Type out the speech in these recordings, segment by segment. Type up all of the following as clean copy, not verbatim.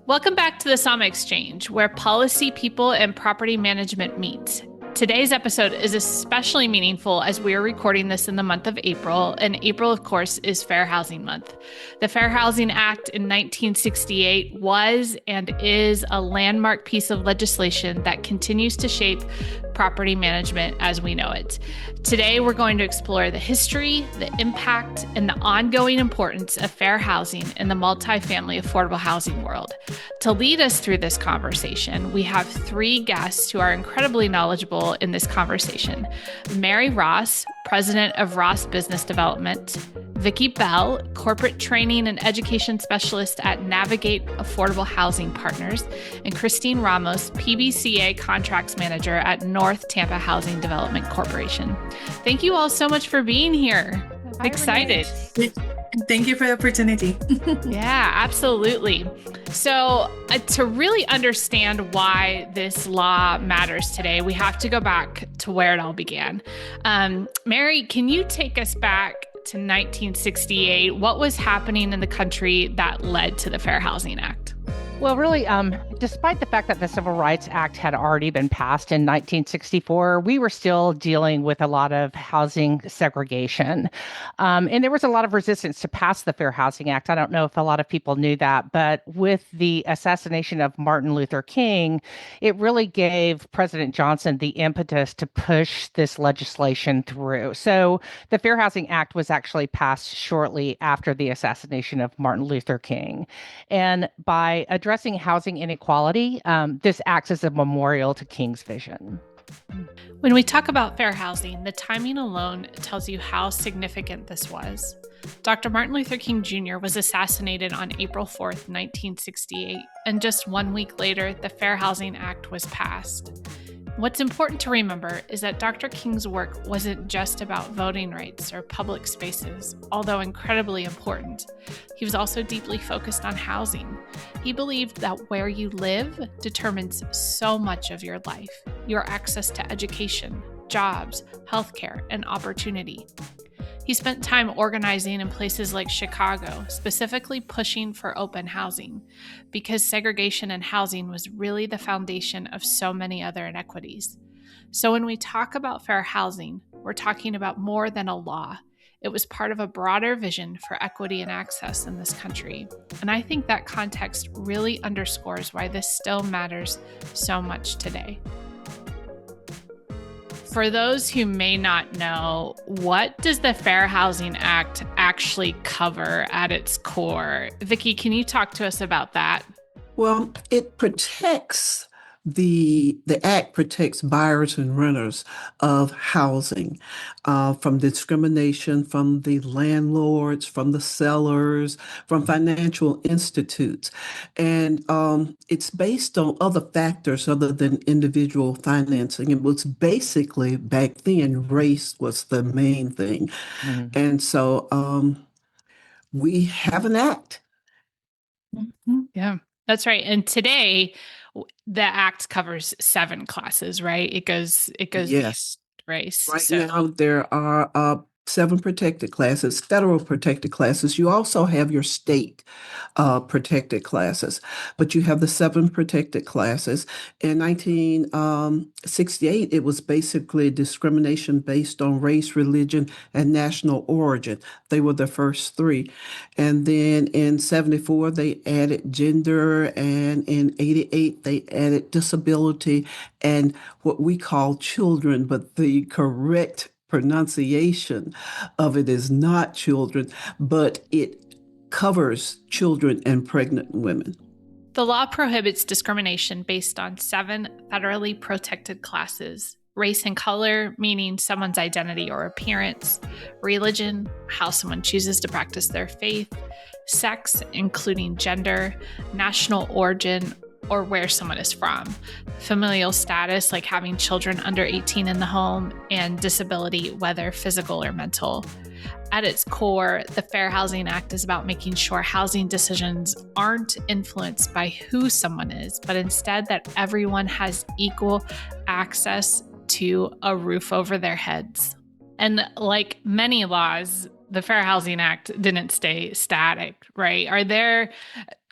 Welcome back to the SAHMA Exchange, where policy, people, and property management meet. Today's episode is especially meaningful as we are recording this in the month of April, and April, of course, is Fair Housing Month. The Fair Housing Act in 1968 was and is a landmark piece of legislation that continues to shape property management as we know it. Today, we're going to explore the history, the impact, and the ongoing importance of fair housing in the multifamily affordable housing world. To lead us through this conversation, we have three guests who are incredibly knowledgeable in this conversation. Mary Ross, President of Ross Business Development, Vickie Bell, Corporate Training and Education Specialist at Navigate Affordable Housing Partners, and Christine Ramos, PBCA Contracts Manager at North Tampa Housing Development Corporation. Thank you all so much for being here. I'm excited. Thank you for the opportunity. Yeah, absolutely. So to really understand why this law matters today, we have to go back to where it all began. Mary, can you take us back to 1968? What was happening in the country that led to the Fair Housing Act? Well, really, despite the fact that the Civil Rights Act had already been passed in 1964, we were still dealing with a lot of housing segregation. And there was a lot of resistance to pass the Fair Housing Act. I don't know if a lot of people knew that, but with the assassination of Martin Luther King, it really gave President Johnson the impetus to push this legislation through. So the Fair Housing Act was actually passed shortly after the assassination of Martin Luther King. And by addressing housing inequality, this acts as a memorial to King's vision. When we talk about fair housing, the timing alone tells you how significant this was. Dr. Martin Luther King Jr. was assassinated on April 4th, 1968, and just 1 week later, the Fair Housing Act was passed. What's important to remember is that Dr. King's work wasn't just about voting rights or public spaces, although incredibly important. He was also deeply focused on housing. He believed that where you live determines so much of your life, your access to education, jobs, healthcare, and opportunity. He spent time organizing in places like Chicago, specifically pushing for open housing, because segregation in housing was really the foundation of so many other inequities. So when we talk about fair housing, we're talking about more than a law. It was part of a broader vision for equity and access in this country. And I think that context really underscores why this still matters so much today. For those who may not know, what does the Fair Housing Act actually cover at its core? Vickie, can you talk to us about that? Well, it protects the act protects buyers and renters of housing from discrimination from the landlords, from the sellers, from financial institutes. And it's based on other factors other than individual financing. It was basically, back then, race was the main thing. Mm-hmm. And so we have an act. Mm-hmm. Yeah, that's right. And today, the act covers 7 classes, right? It goes yes. Race. Right now, there are 7 protected classes, federal protected classes. You also have your state protected classes, but you have the 7 protected classes. In 1968, it was basically discrimination based on race, religion, and national origin. They were the first 3. And then in 74, they added gender, and in 88, they added disability and what we call children, but the correct pronunciation of it is not children, but it covers children and pregnant women. The law prohibits discrimination based on 7 federally protected classes: race and color, meaning someone's identity or appearance; religion, how someone chooses to practice their faith; sex, including gender; national origin, or where someone is from; familial status, like having children under 18 in the home; and disability, whether physical or mental. At its core, the Fair Housing Act is about making sure housing decisions aren't influenced by who someone is, but instead that everyone has equal access to a roof over their heads. And like many laws, the Fair Housing Act didn't stay static, right? Are there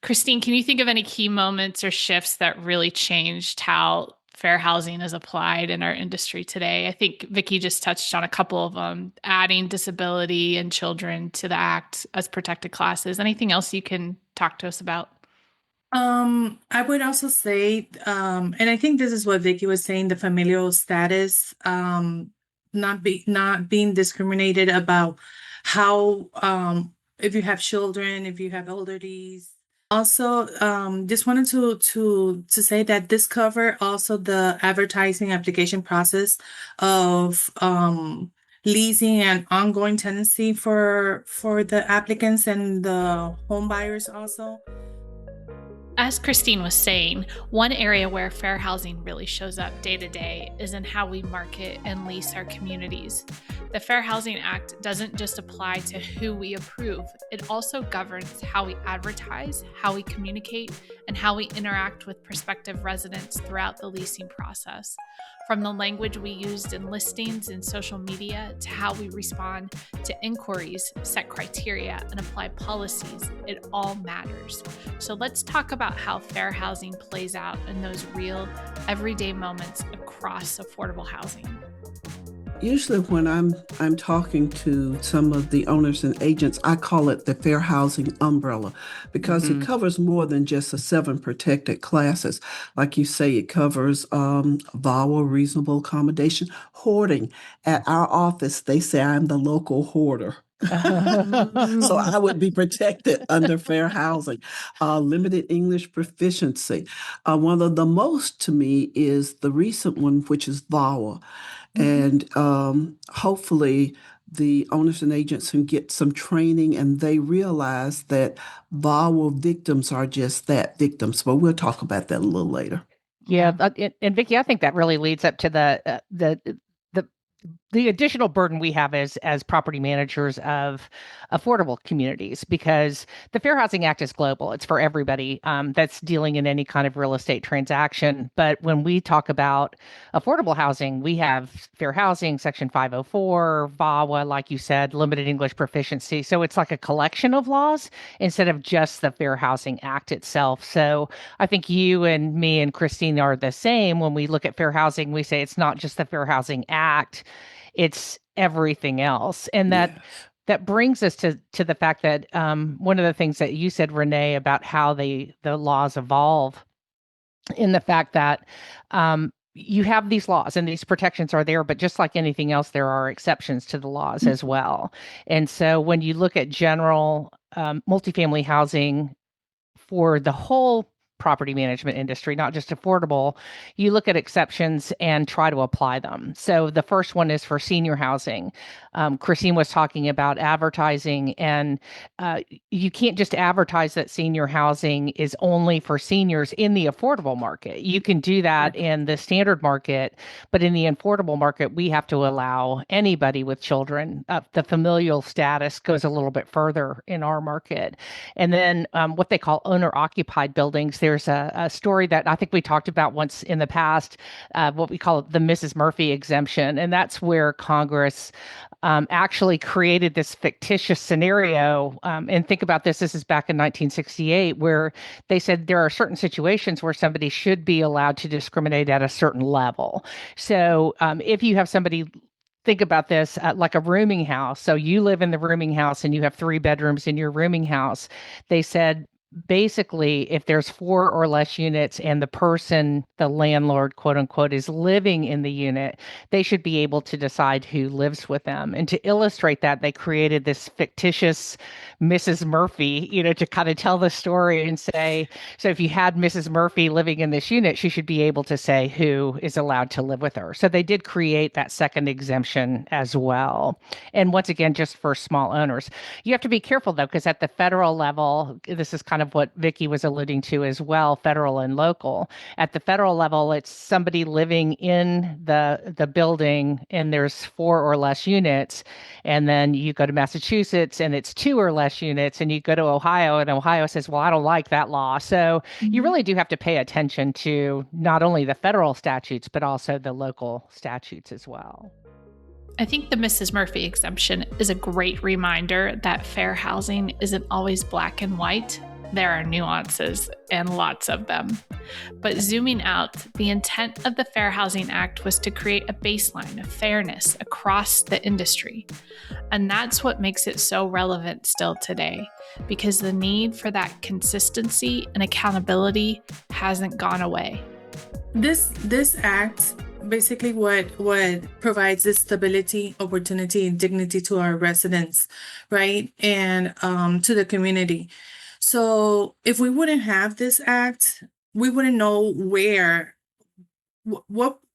Christine, can you think of any key moments or shifts that really changed how fair housing is applied in our industry today? I think Vickie just touched on a couple of them, adding disability and children to the act as protected classes. Anything else you can talk to us about? I would also say, and I think this is what Vickie was saying, the familial status, not being discriminated about how, if you have children, if you have elderlies. Also, just wanted to say that this cover also the advertising application process of leasing and ongoing tenancy for the applicants and the home buyers also. As Christine was saying, one area where fair housing really shows up day to day is in how we market and lease our communities. The Fair Housing Act doesn't just apply to who we approve, it also governs how we advertise, how we communicate, and how we interact with prospective residents throughout the leasing process. From the language we used in listings and social media to how we respond to inquiries, set criteria, and apply policies, it all matters. So let's talk about how fair housing plays out in those real, everyday moments across affordable housing. Usually when I'm talking to some of the owners and agents, I call it the fair housing umbrella because it covers more than just the 7 protected classes. Like you say, it covers VAWA, reasonable accommodation, hoarding. At our office, they say I'm the local hoarder. So I would be protected under fair housing. Limited English proficiency. One of the most to me is the recent one, which is VAWA. And hopefully the owners and agents can get some training and they realize that VAWA victims are just that, victims. But we'll talk about that a little later. Yeah, and Vickie, I think that really leads up to the additional burden we have as property managers of affordable communities, because the Fair Housing Act is global. It's for everybody that's dealing in any kind of real estate transaction. But when we talk about affordable housing, we have fair housing, Section 504, VAWA, like you said, limited English proficiency. So it's like a collection of laws instead of just the Fair Housing Act itself. So I think you and me and Christine are the same. When we look at fair housing, we say it's not just the Fair Housing Act, it's everything else. And that brings us to the fact that one of the things that you said, Renee, about how the laws evolve, in the fact that you have these laws and these protections are there, but just like anything else, there are exceptions to the laws as well. And so when you look at general multifamily housing for the whole property management industry, not just affordable, you look at exceptions and try to apply them. So the first one is for senior housing. Christine was talking about advertising, and you can't just advertise that senior housing is only for seniors in the affordable market. You can do that in the standard market, but in the affordable market, we have to allow anybody with children. The familial status goes a little bit further in our market. And then what they call owner-occupied buildings. There's a story that I think we talked about once in the past, what we call the Mrs. Murphy exemption. And that's where Congress actually created this fictitious scenario. And think about this is back in 1968, where they said there are certain situations where somebody should be allowed to discriminate at a certain level. So if you have somebody, think about this like a rooming house. So you live in the rooming house and you have 3 bedrooms in your rooming house. They said, basically, if there's 4 or less units and the person, the landlord, quote unquote, is living in the unit, they should be able to decide who lives with them. And to illustrate that, they created this fictitious Mrs. Murphy, to kind of tell the story and say, so if you had Mrs. Murphy living in this unit, she should be able to say who is allowed to live with her. So they did create that second exemption as well. And once again, just for small owners. You have to be careful, though, because at the federal level, this is kind of what Vickie was alluding to as well, federal and local. At the federal level, it's somebody living in the building and there's 4 or less units. And then you go to Massachusetts and it's 2 or less units, and you go to Ohio and Ohio says, well, I don't like that law. So you really do have to pay attention to not only the federal statutes, but also the local statutes as well. I think the Mrs. Murphy exemption is a great reminder that fair housing isn't always black and white. There are nuances and lots of them. But zooming out, the intent of the Fair Housing Act was to create a baseline of fairness across the industry. And that's what makes it so relevant still today, because the need for that consistency and accountability hasn't gone away. This act basically what provides this stability, opportunity, and dignity to our residents, right? And to the community. So if we wouldn't have this act, we wouldn't know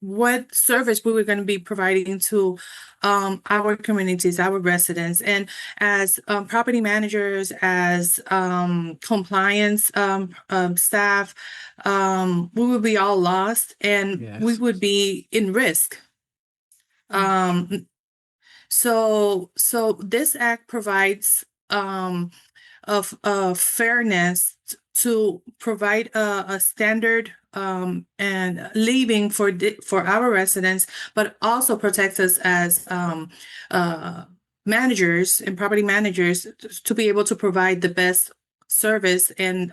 what service we were going to be providing to our communities, our residents, and as property managers, as compliance staff, we would be all lost, and we would be in risk. So this act provides of fairness to provide a standard and living for our residents, but also protects us as managers and property managers to be able to provide the best service and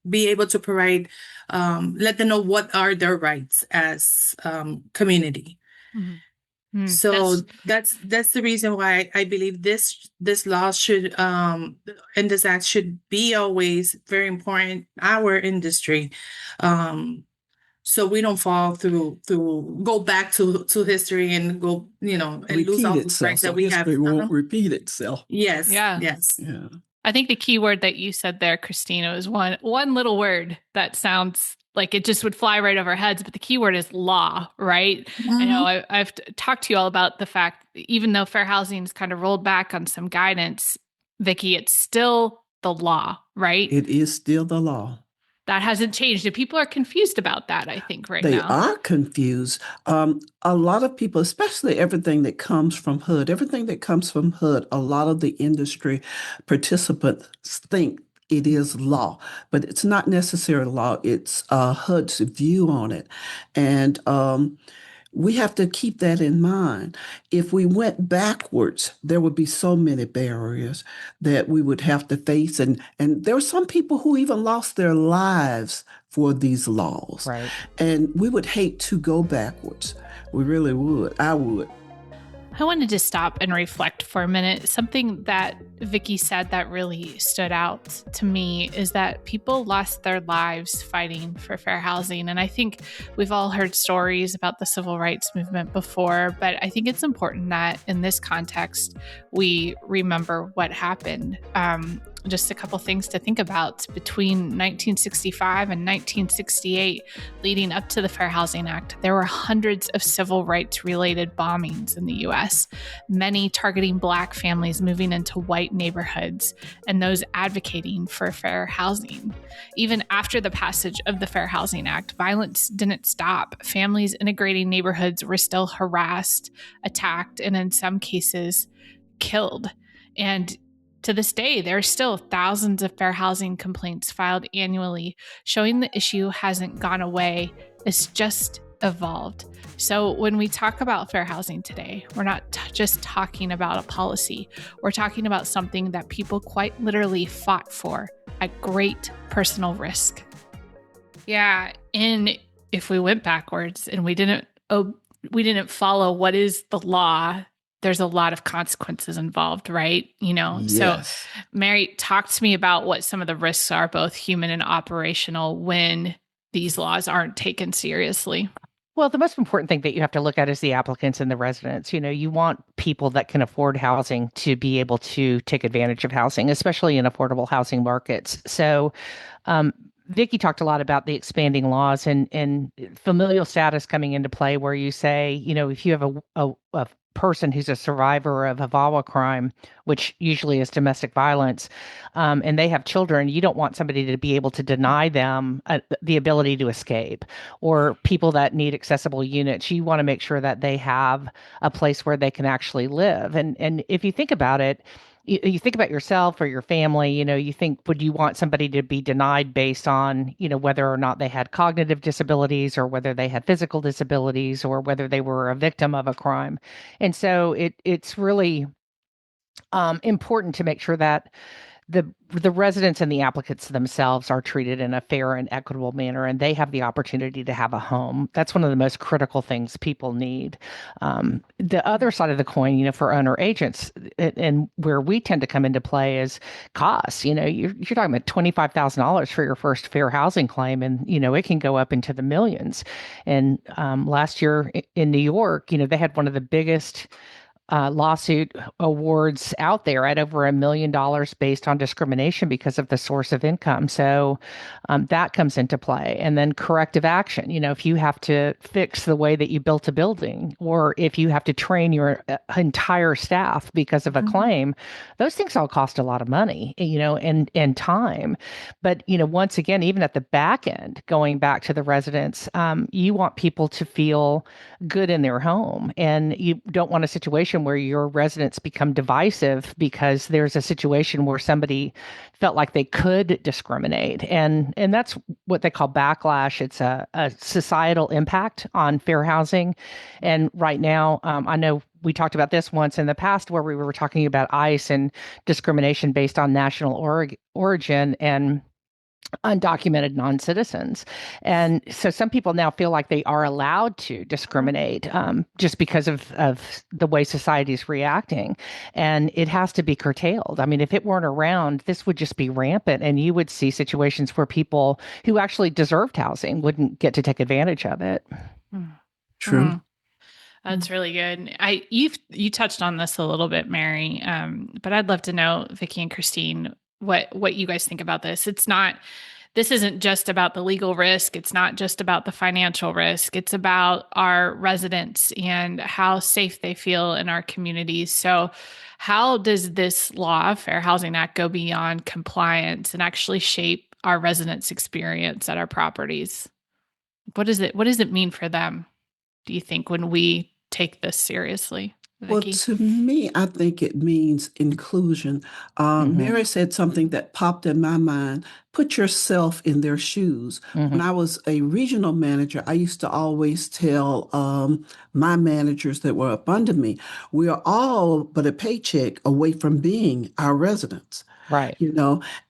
be able to provide let them know what are their rights as community. So that's the reason why I believe this law should and this act should be always very important our industry, so we don't fall through go back to history and go and lose all the rights that we have. History won't repeat itself. Yes. Yeah. Yes. Yeah. I think the key word that you said there, Christina, was one little word that sounds like it just would fly right over our heads, but the key word is law, right? Mm-hmm. I know I've talked to you all about the fact, even though fair housing's kind of rolled back on some guidance, Vickie, it's still the law, right? It is still the law. That hasn't changed. And people are confused about that, I think, right now. They now. are confused. A lot of people, especially everything that comes from HUD, a lot of the industry participants think it is law, but it's not necessarily law. It's HUD's view on it. And we have to keep that in mind. If we went backwards, there would be so many barriers that we would have to face. And there are some people who even lost their lives for these laws. Right. And we would hate to go backwards. We really would. I would. I wanted to stop and reflect for a minute. Something that Vickie said that really stood out to me is that people lost their lives fighting for fair housing. And I think we've all heard stories about the civil rights movement before, but I think it's important that in this context, we remember what happened. Just a couple things to think about. Between 1965 and 1968, leading up to the Fair Housing Act, there were hundreds of civil rights related bombings in the U.S., many targeting Black families moving into white neighborhoods and those advocating for fair housing. Even after the passage of the Fair Housing Act, violence didn't stop. Families integrating neighborhoods were still harassed, attacked, and in some cases, killed. And to this day, there are still thousands of fair housing complaints filed annually, showing the issue hasn't gone away. It's just evolved. So when we talk about fair housing today, we're not just talking about a policy. We're talking about something that people quite literally fought for at great personal risk. Yeah, and if we went backwards and we didn't follow what is the law, there's a lot of consequences involved, right? Yes. So Mary, talk to me about what some of the risks are, both human and operational, when these laws aren't taken seriously. Well, the most important thing that you have to look at is the applicants and the residents. You want people that can afford housing to be able to take advantage of housing, especially in affordable housing markets. So, Vickie talked a lot about the expanding laws and familial status coming into play, where you say, if you have a person who's a survivor of a VAWA crime, which usually is domestic violence, and they have children, you don't want somebody to be able to deny them the ability to escape. Or people that need accessible units, you want to make sure that they have a place where they can actually live. And if you think about it, you think about yourself or your family, you think, would you want somebody to be denied based on, whether or not they had cognitive disabilities or whether they had physical disabilities or whether they were a victim of a crime? And so it's really important to make sure that the residents and the applicants themselves are treated in a fair and equitable manner, and they have the opportunity to have a home. That's one of the most critical things people need. The other side of the coin, for owner agents, and where we tend to come into play is costs. You're talking about $25,000 for your first fair housing claim, and it can go up into the millions. And last year in New York, they had one of the biggest lawsuit awards out there at over $1 million based on discrimination because of the source of income. So that comes into play. And then corrective action, if you have to fix the way that you built a building, or if you have to train your entire staff because of a claim, those things all cost a lot of money, and time. But, once again, even at the back end, going back to the residents, you want people to feel good in their home, and you don't want a situation where your residents become divisive because there's a situation where somebody felt like they could discriminate. And that's what they call backlash. It's a societal impact on fair housing. And right now, I know we talked about this once in the past where we were talking about ICE and discrimination based on national origin and undocumented non-citizens. And so some people now feel like they are allowed to discriminate just because of the way society is reacting. And it has to be curtailed. I mean, if it weren't around, this would just be rampant, and you would see situations where people who actually deserved housing wouldn't get to take advantage of it. True. That's really good. You touched on this a little bit, Mary, but I'd love to know, Vickie and Christine, what you guys think about this. This isn't just about the legal risk. It's not just about the financial risk. It's about our residents and how safe they feel in our communities. So how does this law, Fair Housing Act, go beyond compliance and actually shape our residents' experience at our properties? What does it mean for them, do you think, when we take this seriously? Well, Vickie? to me, I think it means inclusion. Mary said something that popped in my mind. Put yourself in their shoes. When I was a regional manager, I used to always tell my managers that were up under me, we are all but a paycheck away from being our residents. Right.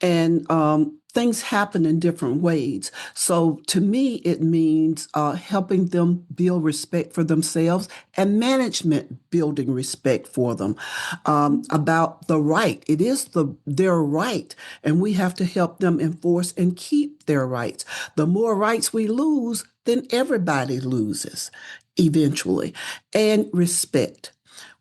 And things happen in different ways. So to me, it means helping them build respect for themselves and management building respect for them about the right. It is their right, and we have to help them enforce and keep their rights. The more rights we lose, then everybody loses eventually. And respect.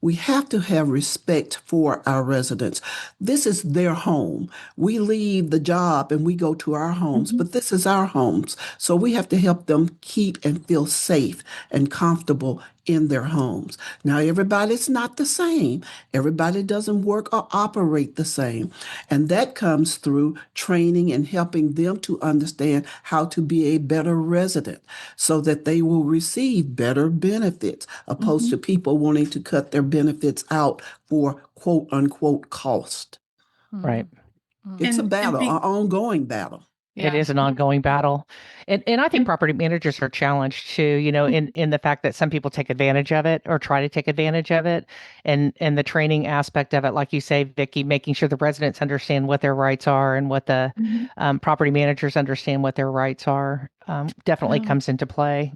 We have to have respect for our residents. This is their home. We leave the job and we go to our homes, but this is our homes. So we have to help them keep and feel safe and comfortable in their homes. Now, everybody's not the same. Everybody doesn't work or operate the same. And that comes through training and helping them to understand how to be a better resident so that they will receive better benefits, opposed to people wanting to cut their benefits out for quote unquote cost. Right. It's a And battle, be- an ongoing battle. It is an ongoing battle. And I think property managers are challenged too, in the fact that some people take advantage of it or try to take advantage of it. And the training aspect of it, like you say, Vickie, making sure the residents understand what their rights are and what the property managers understand what their rights are, definitely comes into play.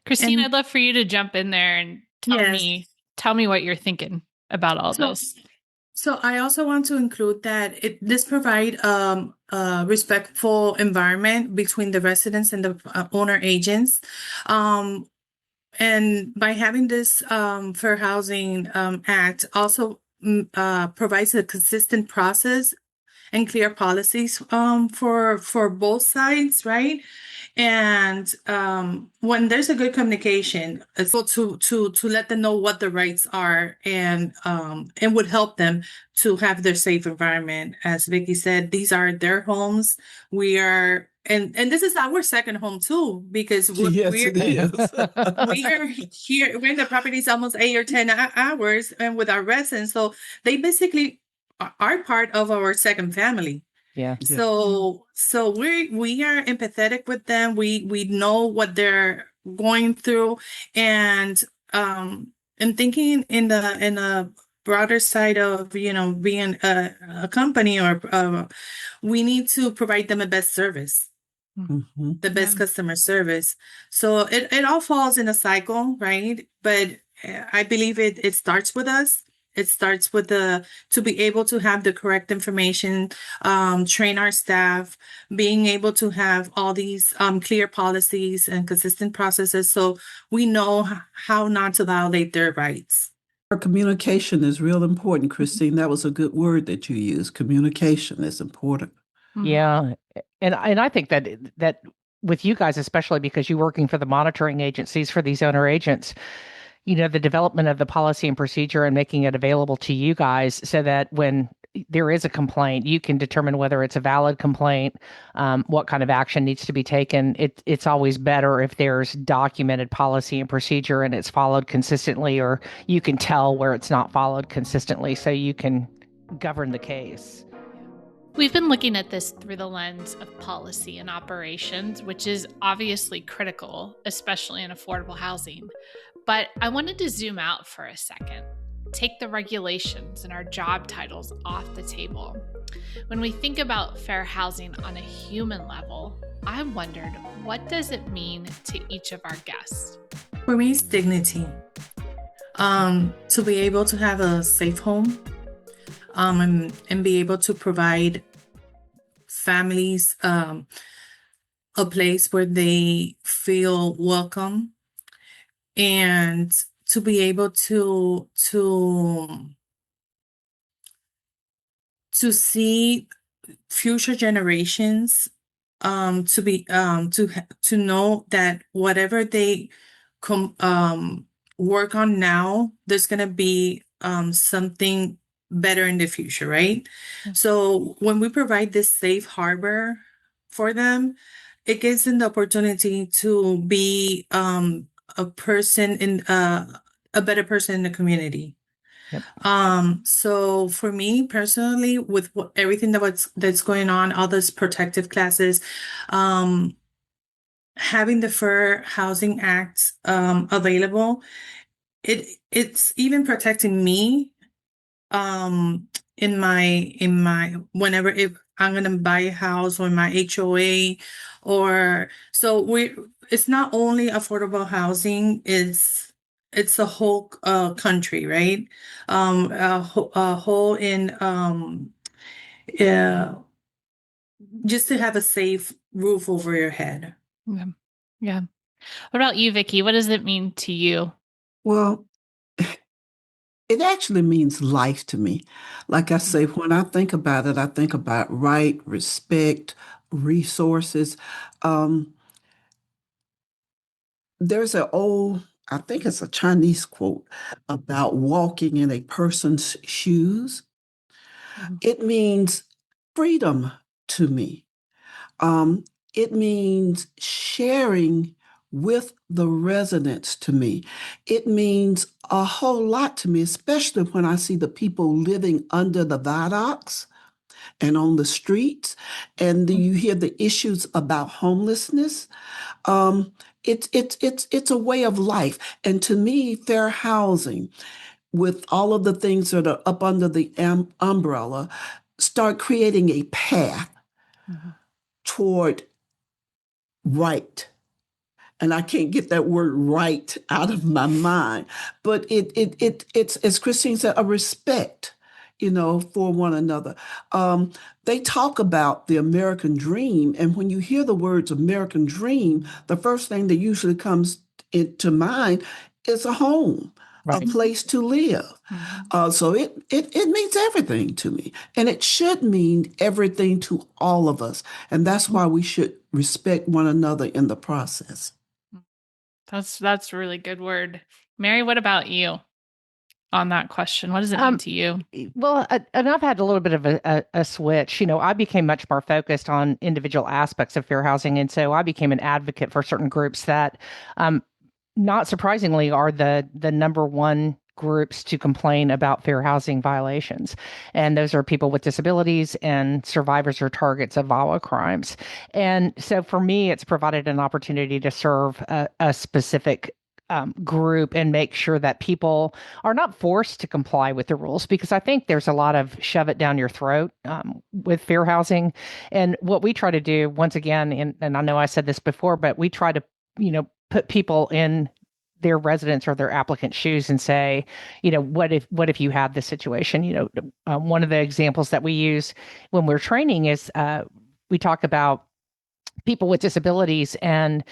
Christine, And- I'd love for you to jump in there and tell me what you're thinking about all this. So I also want to include that this provide a respectful environment between the residents and the owner agents. And by having this Fair Housing Act also provides a consistent process and clear policies for both sides, right? And when there's a good communication, it's able to let them know what the rights are, and would help them to have their safe environment. As Vickie said, these are their homes. We are, and this is our second home too, because Yes, it is. we are here. We're in the properties almost 8 or 10 hours, and with our residents, so they basically are part of our second family. Yeah. So we are empathetic with them. We know what they're going through, and thinking in a broader side of, being a company, or we need to provide them the best service, Mhm. the best customer service. So it all falls in a cycle, right? But I believe it starts with us. It starts with to be able to have the correct information, train our staff, being able to have all these clear policies and consistent processes, so we know how not to violate their rights. Our communication is real important, Christine. That was a good word that you used. Communication is important. Yeah, and I think that with you guys, especially because you're working for the monitoring agencies for these owner agents, the development of the policy and procedure and making it available to you guys so that when there is a complaint, you can determine whether it's a valid complaint, what kind of action needs to be taken. It's always better if there's documented policy and procedure and it's followed consistently, or you can tell where it's not followed consistently so you can govern the case. We've been looking at this through the lens of policy and operations, which is obviously critical, especially in affordable housing. But I wanted to zoom out for a second, take the regulations and our job titles off the table. When we think about fair housing on a human level, I wondered, what does it mean to each of our guests? For me, it's dignity. To be able to have a safe home, and be able to provide families a place where they feel welcome, and to be able to see future generations, to know that whatever they work on now, there's gonna be something better in the future, right? So when we provide this safe harbor for them, it gives them the opportunity to be a person in a better person in the community. Yep. So for me personally, with everything that's going on, all those protective classes, having the Fair Housing Act available, it's even protecting me in my whenever, if I'm gonna buy a house, or my HOA, or so it's not only affordable housing, it's a whole country, right? A whole in yeah, just to have a safe roof over your head. Yeah. What about you, Vickie? What does it mean to you? Well, it actually means life to me. Like I say, when I think about it, I think about right, respect, resources. Um, there's an old, I think it's a Chinese quote about walking in a person's shoes. It means freedom to me. Um, it means sharing with the residents to me. It means a whole lot to me, especially when I see the people living under the viaducts and on the streets, and you hear the issues about homelessness. It's a way of life, and to me, fair housing, with all of the things that are up under the umbrella, start creating a path toward right. And I can't get that word right out of my mind. But it's, as Christine said, a respect, for one another. They talk about the American dream, and when you hear the words American dream, the first thing that usually comes into mind is a home, a place to live. So it means everything to me, and it should mean everything to all of us, and that's why we should respect one another in the process. That's a really good word. Mary, what about you on that question? What does it mean to you? Well, and I've had a little bit of a switch. I became much more focused on individual aspects of fair housing. And so I became an advocate for certain groups that, not surprisingly, are the number one groups to complain about fair housing violations. And those are people with disabilities and survivors or targets of VAWA crimes. And so for me, it's provided an opportunity to serve a specific group and make sure that people are not forced to comply with the rules, because I think there's a lot of shove it down your throat with fair housing. And what we try to do, once again, and I know I said this before, but we try to, put people in their residents or their applicant shoes and say, what if you had this situation? One of the examples that we use when we're training is we talk about people with disabilities, and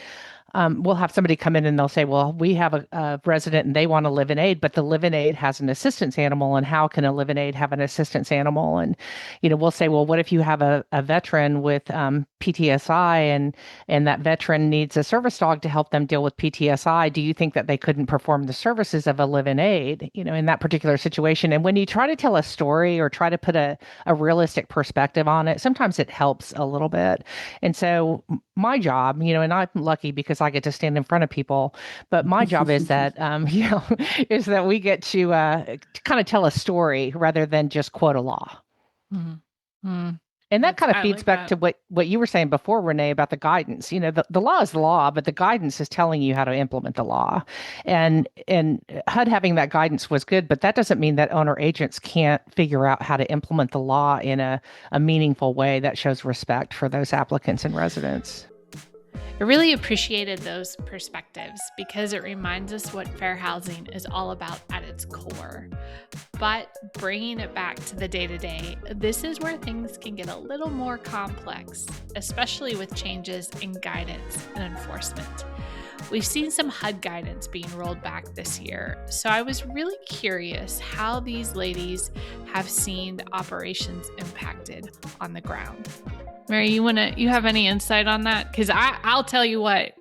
we'll have somebody come in and they'll say, well, we have a resident and they want to live in aid, but the live in aid has an assistance animal. And how can a live in aid have an assistance animal? And, we'll say, well, what if you have a veteran with PTSI and that veteran needs a service dog to help them deal with PTSI? Do you think that they couldn't perform the services of a live in aid, in that particular situation? And when you try to tell a story or try to put a realistic perspective on it, sometimes it helps a little bit. And so my job, and I'm lucky because I get to stand in front of people, but my job is that, is that we get to kind of tell a story rather than just quote a law. Mm-hmm. And that kind of I feeds like back that. to what you were saying before, Renee, about the guidance. The law is the law, but the guidance is telling you how to implement the law. And HUD having that guidance was good, but that doesn't mean that owner agents can't figure out how to implement the law in a meaningful way that shows respect for those applicants and residents. I really appreciated those perspectives because it reminds us what fair housing is all about at its core. But bringing it back to the day-to-day, this is where things can get a little more complex, especially with changes in guidance and enforcement. We've seen some HUD guidance being rolled back this year, so I was really curious how these ladies have seen operations impacted on the ground. Mary, you have any insight on that? Because I'll tell you what,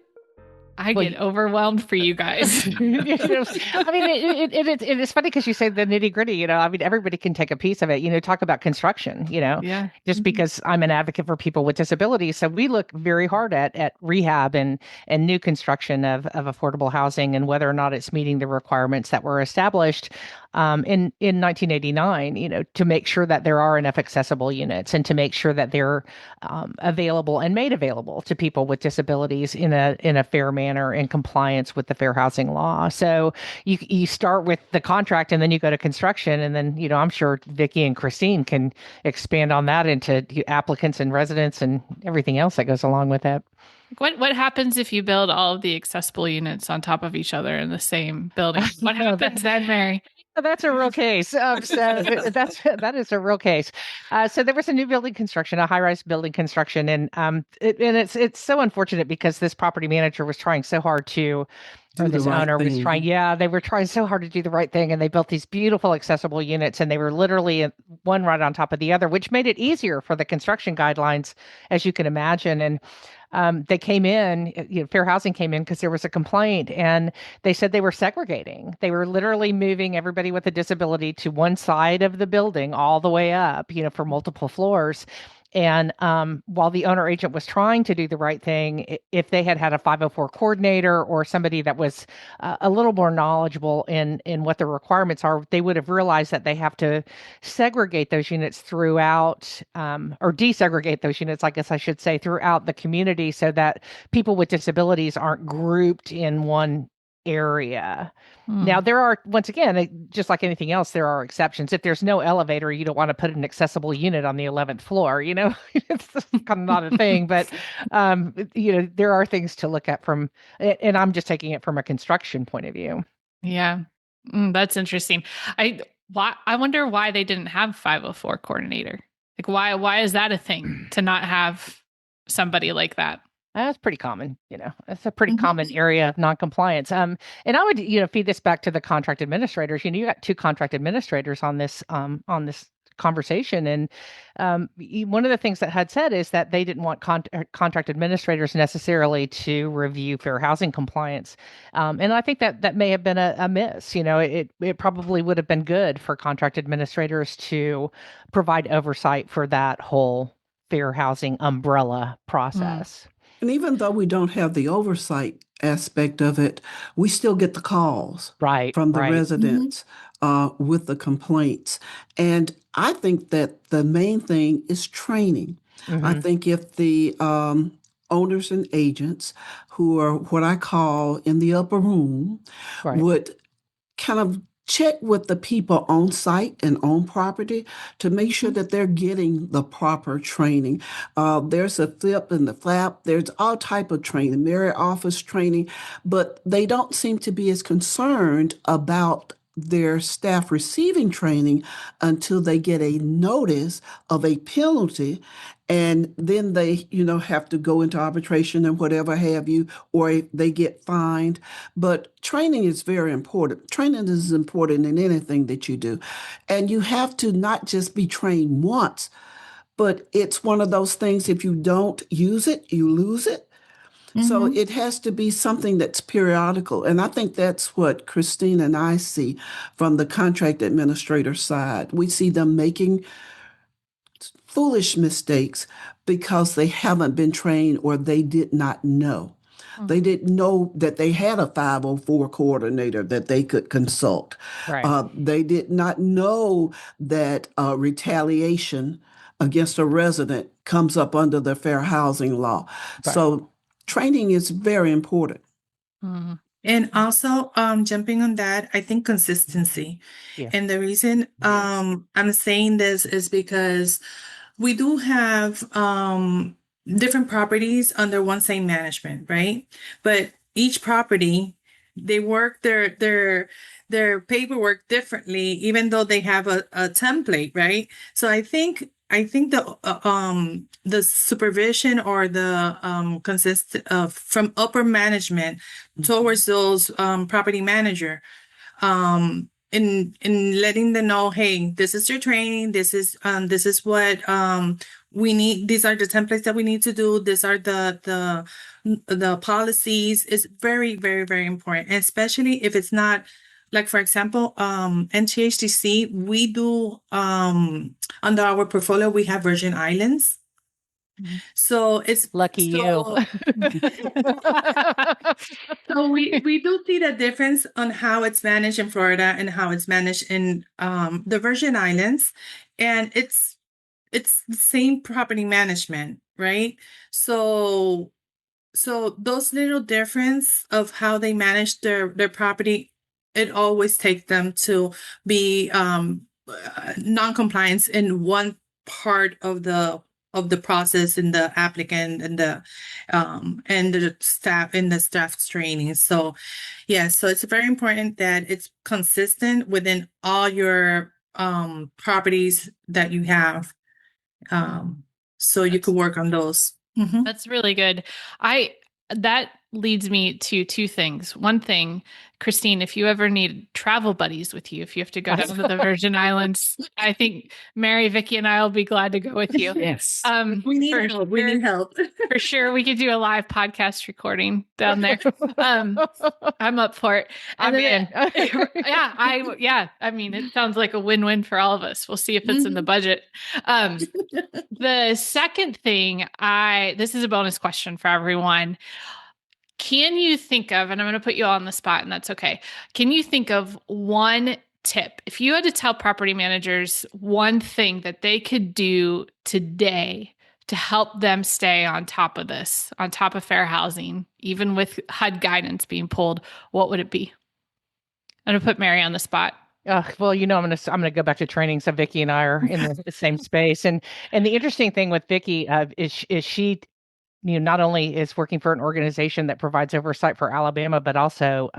I get overwhelmed for you guys. I mean, it is funny because you say the nitty gritty, I mean, everybody can take a piece of it, talk about construction, Yeah. just because I'm an advocate for people with disabilities. So we look very hard at rehab and new construction of affordable housing and whether or not it's meeting the requirements that were established in 1989, to make sure that there are enough accessible units and to make sure that they're available and made available to people with disabilities in a fair manner in compliance with the fair housing law. So you start with the contract and then you go to construction, and then I'm sure Vickie and Christine can expand on that into applicants and residents and everything else that goes along with it. What happens if you build all of the accessible units on top of each other in the same building? What happens then, Mary? That's a real case. So that is a real case. So there was a new building construction, a high-rise building construction, and it's so unfortunate because this property manager was trying so hard to, or this owner was trying. Yeah, they were trying so hard to do the right thing, and they built these beautiful accessible units, and they were literally one right on top of the other, which made it easier for the construction guidelines, as you can imagine. And they came in, Fair Housing came in because there was a complaint, and they said they were segregating. They were literally moving everybody with a disability to one side of the building all the way up, for multiple floors. And while the owner agent was trying to do the right thing, if they had a 504 coordinator or somebody that was a little more knowledgeable in what the requirements are, they would have realized that they have to segregate those units throughout, or desegregate those units, I guess I should say, throughout the community so that people with disabilities aren't grouped in one area. Now, there are, once again, just like anything else, there are exceptions. If there's no elevator, you don't want to put an accessible unit on the 11th floor, it's kind of not a thing, but, there are things to look at and I'm just taking it from a construction point of view. Yeah. That's interesting. I wonder why they didn't have 504 coordinator. Like, why is that a thing to not have somebody like that? That's pretty common, it's a pretty common area of noncompliance. And I would, feed this back to the contract administrators. You got two contract administrators on this conversation. And one of the things that HUD said is that they didn't want contract administrators necessarily to review fair housing compliance. And I think that may have been a miss. It probably would have been good for contract administrators to provide oversight for that whole fair housing umbrella process. And even though we don't have the oversight aspect of it, we still get the calls from the residents with the complaints. And I think that the main thing is training. I think if the owners and agents who are what I call in the upper room Right. would kind of check with the people on site and on property to make sure that they're getting the proper training. There's a flip and the flap. There's all type of training, Mary office training, but they don't seem to be as concerned about their staff receiving training until they get a notice of a penalty, and then they have to go into arbitration and whatever have you, or they get fined. But training is very important. Training is important in anything that you do, and you have to not just be trained once, but it's one of those things, if you don't use it you lose it. So Mhm. it has to be something that's periodical. And I think that's what Christine and I see from the contract administrator side. We see them making foolish mistakes because they haven't been trained or they did not know. They didn't know that they had a 504 coordinator that they could consult. Right. They did not know that retaliation against a resident comes up under the fair housing law. Right. So training is very important. Mhm. And also, jumping on that, I think consistency. Yeah. And the reason I'm saying this is because we do have different properties under one same management, right? But each property, they work their paperwork differently, even though they have a template, right? So I think the supervision or the consist of from upper management towards those property manager in letting them know, hey, this is your training, this is what we need, these are the templates that we need to do, these are the policies, is very, very, very important. And especially if it's not, like, for example, NTHDC, we do under our portfolio we have Virgin Islands. So it's Lucky you. So we do see the difference on how it's managed in Florida and how it's managed in the Virgin Islands, and it's the same property management, right? So those little difference of how they manage their property, it always takes them to be non-compliance in one part of the process, in the applicant and the staff's training. So yeah, so it's very important that it's consistent within all your properties that you have. So you can work on those. Mhm. That's really good. That leads me to two things. One thing, Christine, if you ever need travel buddies with you, if you have to go down to the Virgin Islands, I think Mary, Vickie, and I will be glad to go with you. Yes. We need for help. We sure. need help. For sure, we could do a live podcast recording down there. I'm up for it. And I'm in. I mean, it sounds like a win-win for all of us. We'll see if it's in the budget. The second thing, this is a bonus question for everyone. Can you think of, and I'm going to put you all on the spot, and that's okay. Can you think of one tip? If you had to tell property managers one thing that they could do today to help them stay on top of this, on top of fair housing, even with HUD guidance being pulled, what would it be? I'm going to put Mary on the spot. Well, I'm gonna go back to training. So Vickie and I are in the same space, and the interesting thing with Vickie is she, not only is working for an organization that provides oversight for Alabama, but also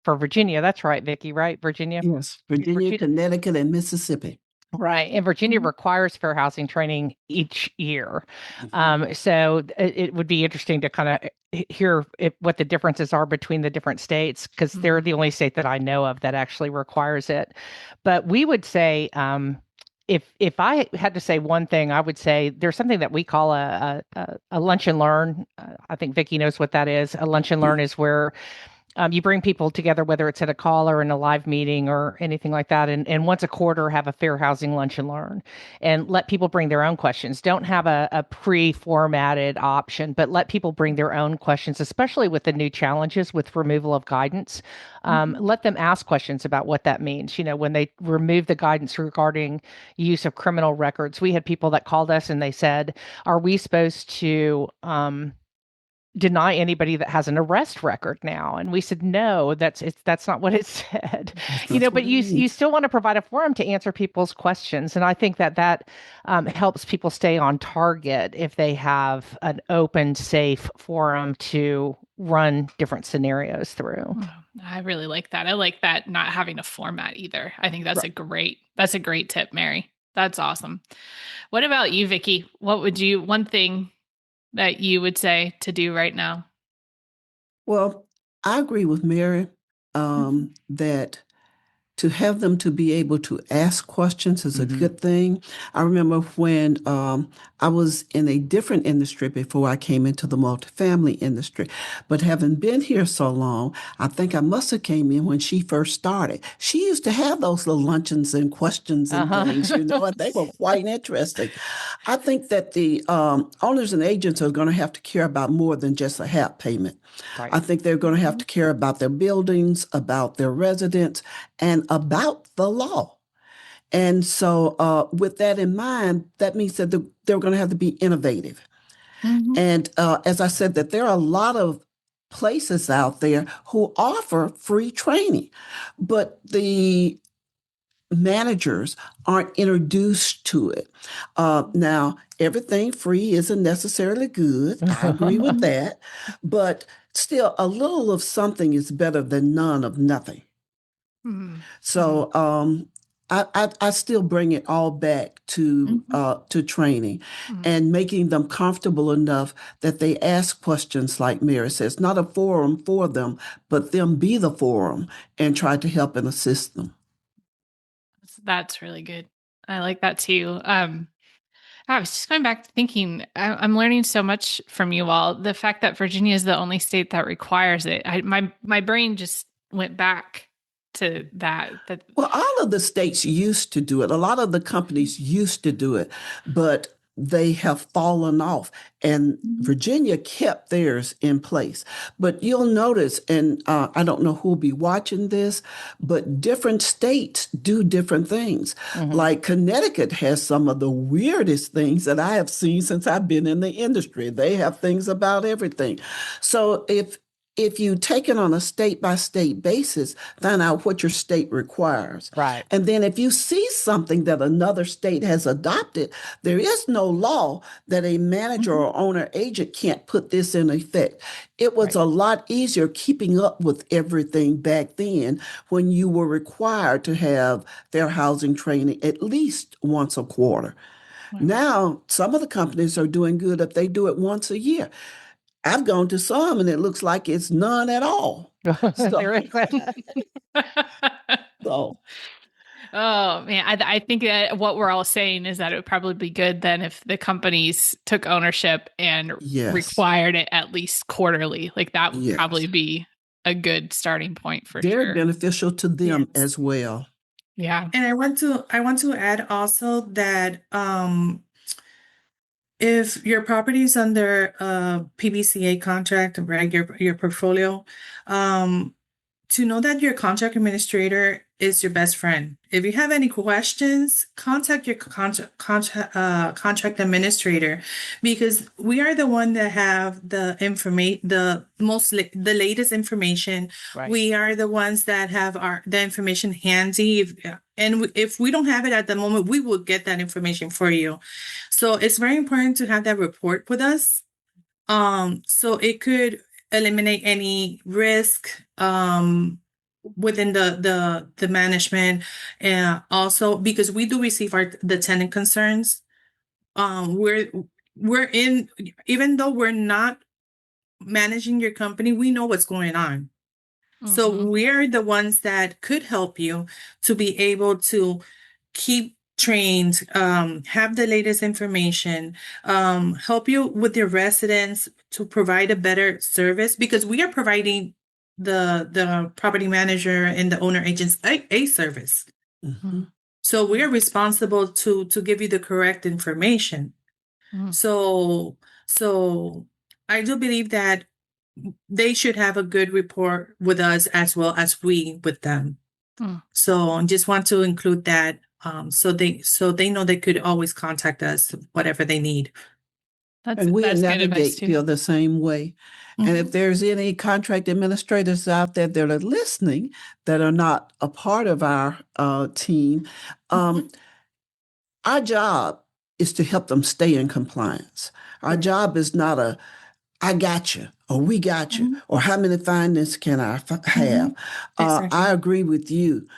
for Virginia. That's right, Vickie, right? Virginia? Yes, Virginia, Connecticut, and Mississippi. Right. And Virginia requires fair housing training each year. So it would be interesting to kind of hear what the differences are between the different states, because they're the only state that I know of that actually requires it. But we would say, if I had to say one thing, I would say there's something that we call a lunch and learn. I think Vickie knows what that is. A lunch and learn is where you bring people together, whether it's at a call or in a live meeting or anything like that. And once a quarter, have a fair housing lunch and learn, and let people bring their own questions. Don't have a pre-formatted option, but let people bring their own questions, especially with the new challenges with removal of guidance. Let them ask questions about what that means. When they remove the guidance regarding use of criminal records, we had people that called us and they said, are we supposed to deny anybody that has an arrest record now. And we said, no, that's not what it said. But you still want to provide a forum to answer people's questions. And I think that helps people stay on target if they have an open, safe forum to run different scenarios through. I really like that. I like that not having a format either. I think that's a great tip, Mary. That's awesome. What about you, Vickie? One thing that you would say to do right now? Well, I agree with Mary that to have them to be able to ask questions is a good thing. I remember when I was in a different industry before I came into the multifamily industry, but having been here so long, I think I must have came in when she first started. She used to have those little luncheons and questions and things, and they were quite interesting. I think that the owners and agents are going to have to care about more than just a HAP payment. Right. I think they're going to have to care about their buildings, about their residents, and about the law. And so with that in mind, that means that they're going to have to be innovative. And as I said, that there are a lot of places out there who offer free training, but the managers aren't introduced to it. Now, everything free isn't necessarily good. I agree with that. But still, a little of something is better than none of nothing. So I still bring it all back to training and making them comfortable enough that they ask questions like Mary says, not a forum for them, but them be the forum and try to help and assist them. That's really good. I like that too. I was just going back to thinking, I'm learning so much from you all. The fact that Virginia is the only state that requires it. My brain just went back to that. Well, all of the states used to do it. A lot of the companies used to do it, but they have fallen off. And Virginia kept theirs in place. But you'll notice, and I don't know who'll be watching this, but different states do different things. Like Connecticut has some of the weirdest things that I have seen since I've been in the industry. They have things about everything. So if you take it on a state-by-state basis, find out what your state requires. Right. And then if you see something that another state has adopted, there is no law that a manager or owner agent can't put this in effect. It was a lot easier keeping up with everything back then when you were required to have fair housing training at least once a quarter. Now, some of the companies are doing good if they do it once a year. I've gone to some and it looks like it's none at all. So. Oh man, I think that what we're all saying is that it would probably be good then if the companies took ownership and required it at least quarterly. Like that would probably be a good starting point for Very sure. beneficial to them as well. Yeah. And I want to add also that if your property is under a PBCA contract, right, your portfolio, to know that your contract administrator is your best friend. If you have any questions, contact your contract administrator, because we are the one that have the latest information. Right. We are the ones that have the information handy. If we don't have it at the moment, we will get that information for you. So it's very important to have that report with us. So it could eliminate any risk within the management, and also because we do receive the tenant concerns. We're in, even though we're not managing your company, we know what's going on. So we're the ones that could help you to be able to keep trained, have the latest information, help you with your residents to provide a better service, because we are providing the property manager and the owner agents a service. So we are responsible to give you the correct information. So I do believe that they should have a good rapport with us as well as we with them. So I just want to include that, so they know they could always contact us whatever they need. That's And we at that's good advice Navigate too. feel the same way. And if there's any contract administrators out there that are listening that are not a part of our team, Mhm. our job is to help them stay in compliance. Our job is not a I got you, or we got you, Mhm. or how many findings can I have? Mhm. Exactly. I agree with you,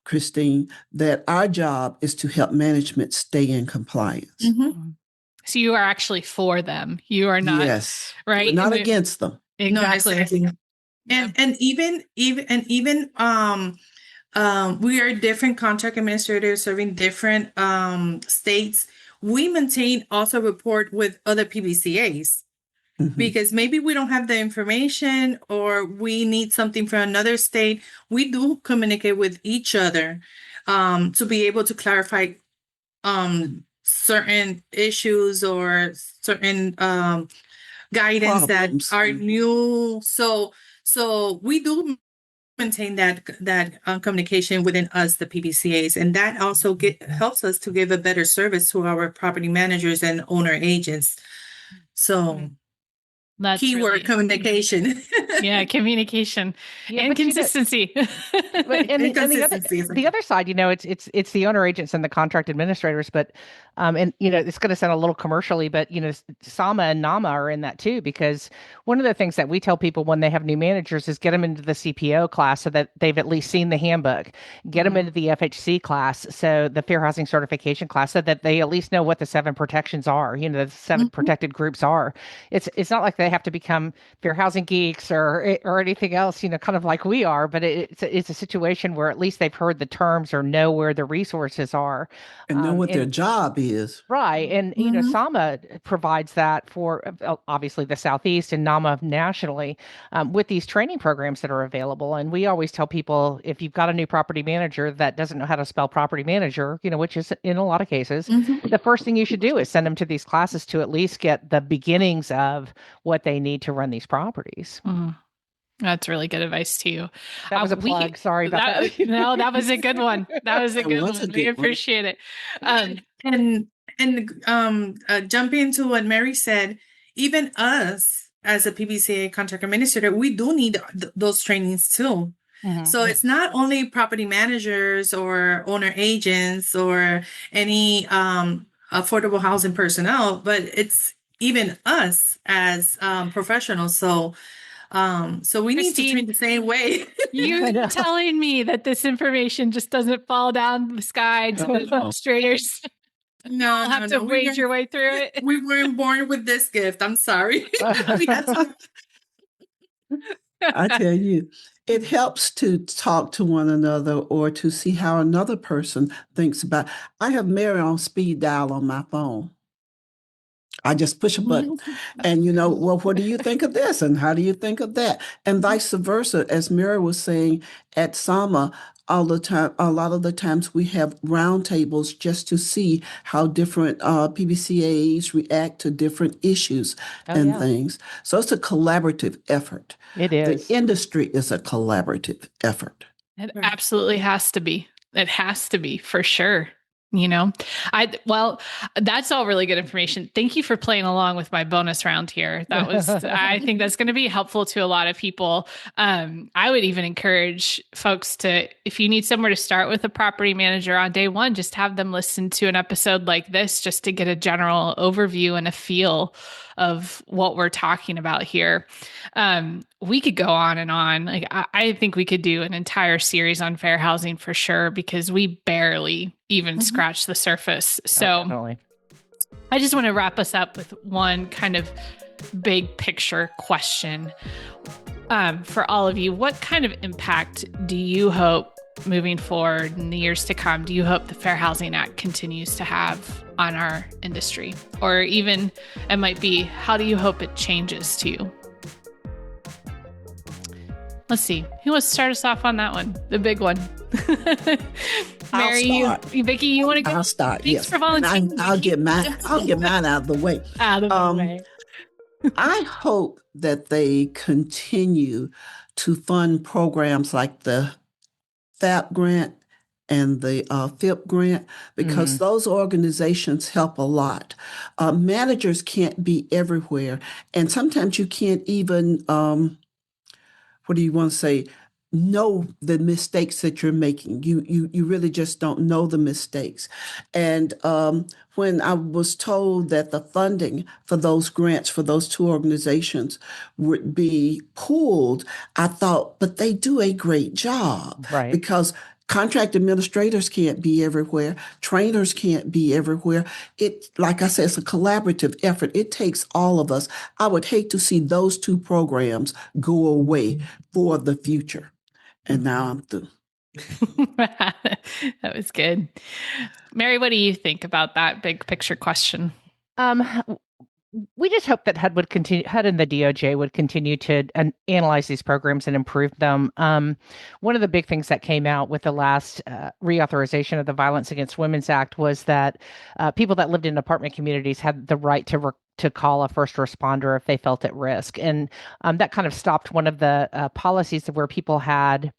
Christine, that our job is to help management stay in compliance. Mhm. So you are actually for them. You are not Yes, right. we're not And against them. No, exactly. exactly. Yeah. And even we are different contract administrators serving different states. We maintain also report with other PBCAs Mhm. because maybe we don't have the information or we need something from another state. We do communicate with each other to be able to clarify certain issues or certain guidance that Problems. are new. So we do maintain that communication within us, the PBCAs, and that also helps us to give a better service to our property managers and owner agents. So That's keyword really communication. yeah, communication Yeah, and but consistency. But and Consistency. the other side, it's the owner agents and the contract administrators, but and it's going to sound a little commercially, but SAHMA and NAMA are in that too, because one of the things that we tell people when they have new managers is get them into the CPO class so that they've at least seen the handbook, get them into the FHC class, so the Fair Housing Certification class, so that they at least know what the 7 protections are, the 7 Mhm. protected groups are. It's not like they have to become fair housing geeks or anything else, kind of like we are, but it's a situation where at least they've heard the terms or know where the resources are. And know what their And job is. right. And, Mhm. SAHMA provides that for obviously the Southeast and NAMA nationally with these training programs that are available. And we always tell people if you've got a new property manager that doesn't know how to spell property manager, which is in a lot of cases, Mhm. the first thing you should do is send them to these classes to at least get the beginnings of what they need to run these properties. Mhm. That's really good advice too. That was a plug. Sorry about that. No, that was a good one. That was a That good was a one. We good one. appreciate it. Um, And jumping into what Mary said, even us as a PBCA contract administrator, we do need those trainings too. Mhm. So it's not only property managers or owner agents or any affordable housing personnel, but it's even us as professionals. So we need to Christine, treat the same way. I you're know. telling me that this information just doesn't fall down the sky to the No. administrators. No, You'll have to wade your way through it. we weren't born with this gift. I'm sorry. We had to- I tell you, it helps to talk to one another or to see how another person thinks about. I have Mary on speed dial on my phone. I just push a button and well, what do you think of this? And how do you think of that? And vice versa. As Mary was saying at SAMA, all the time, a lot of the times we have roundtables just to see how different PBCAs react to different issues Oh, and yeah. things. So it's a collaborative effort. It The is. industry is a collaborative effort. It absolutely has to be. It has to be for sure. Well, that's all really good information. Thank you for playing along with my bonus round here. I think that's going to be helpful to a lot of people. I would even encourage folks to, if you need somewhere to start with a property manager on day one, just have them listen to an episode like this just to get a general overview and a feel of what we're talking about here. We could go on and on. Like I think we could do an entire series on fair housing for sure, because we barely even scratch the surface. So Definitely. I just want to wrap us up with one kind of big picture question. For all of you, what kind of impact do you hope moving forward in the years to come, do you hope the Fair Housing Act continues to have on our industry? Or even it might be, how do you hope it changes to you? Let's see. Who wants to start us off on that one? The big one. Mary, Vickie, you want to go? I'll start. Thanks Yes. for volunteering. I'll get mine. I'll get mine out of the way. Out of the way. I hope that they continue to fund programs like the FAP grant and the FIP grant, because those organizations help a lot. Managers can't be everywhere, and sometimes you can't even, what do you want to say, know the mistakes that you're making. You really just don't know the mistakes. And when I was told that the funding for those grants for those two organizations would be pooled, I thought, but they do a great job. Right. Because contract administrators can't be everywhere. Trainers can't be everywhere. Like I said, it's a collaborative effort. It takes all of us. I would hate to see those two programs go away for the future. And now I'm through. That was good. Mary, what do you think about that big picture question? We just hope that HUD and the DOJ would continue to analyze these programs and improve them. One of the big things that came out with the last reauthorization of the Violence Against Women's Act was that people that lived in apartment communities had the right to call a first responder if they felt at risk. And that kind of stopped one of the policies where people had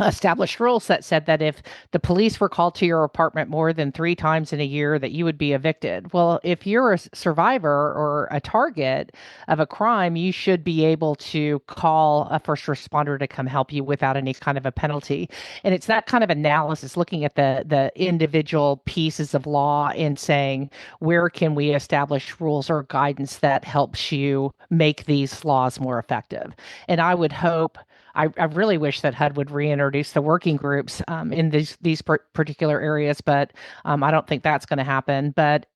established rules that said that if the police were called to your apartment more than 3 times in a year, that you would be evicted. Well, if you're a survivor or a target of a crime, you should be able to call a first responder to come help you without any kind of a penalty. And it's that kind of analysis, looking at the individual pieces of law and saying, where can we establish rules or guidance that helps you make these laws more effective? And I would hope, I really wish that HUD would reintroduce the working groups in these particular areas, but I don't think that's going to happen. But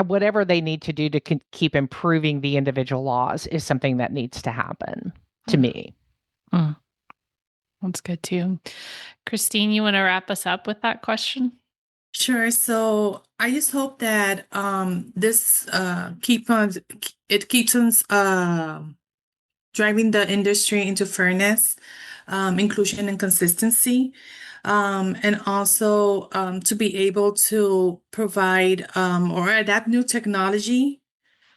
whatever they need to do to keep improving the individual laws is something that needs to happen, to me. That's good too. Christine, you want to wrap us up with that question? Sure. So I just hope that this keeps us driving the industry into fairness, inclusion, and consistency, and also to be able to provide or adapt new technology,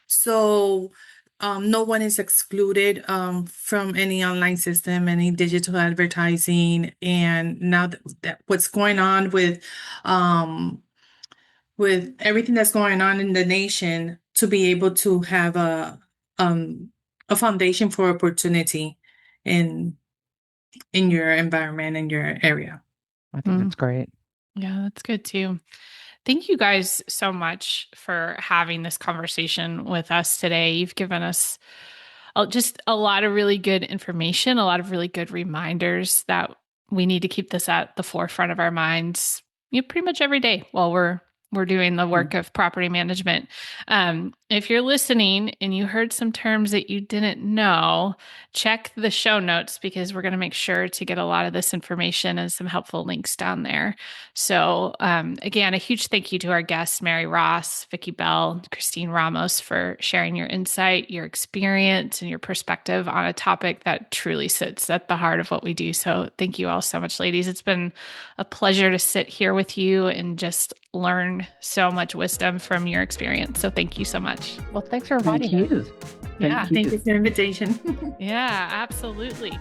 so no one is excluded from any online system, any digital advertising. And now that what's going on with everything that's going on in the nation, to be able to have a foundation for opportunity in your environment, in your area. I think that's great. Yeah, that's good too. Thank you guys so much for having this conversation with us today. You've given us just a lot of really good information, a lot of really good reminders that we need to keep this at the forefront of our minds, pretty much every day while we're doing the work of property management. If you're listening and you heard some terms that you didn't know, check the show notes, because we're going to make sure to get a lot of this information and some helpful links down there. So again, a huge thank you to our guests, Mary Ross, Vickie Bell, Christine Ramos, for sharing your insight, your experience, and your perspective on a topic that truly sits at the heart of what we do. So thank you all so much, ladies. It's been a pleasure to sit here with you and just learn so much wisdom from your experience. So thank you so much. Well, thanks for inviting us. Yeah. Thank you for the invitation. Yeah, absolutely.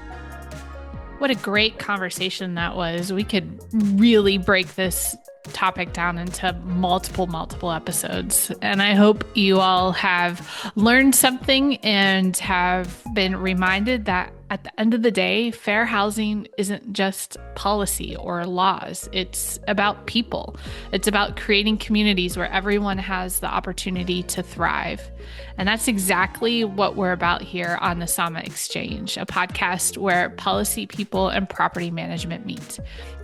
What a great conversation that was. We could really break this topic down into multiple episodes. And I hope you all have learned something and have been reminded that at the end of the day, fair housing isn't just policy or laws. It's about people. It's about creating communities where everyone has the opportunity to thrive. And that's exactly what we're about here on the SAHMA Exchange, a podcast where policy, people, and property management meet.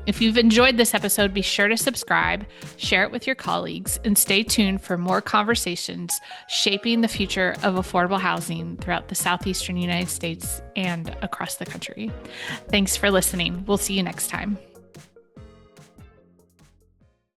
If you've enjoyed this episode, be sure to subscribe, share it with your colleagues, and stay tuned for more conversations shaping the future of affordable housing throughout the southeastern United States and across the country. Thanks for listening. We'll see you next time.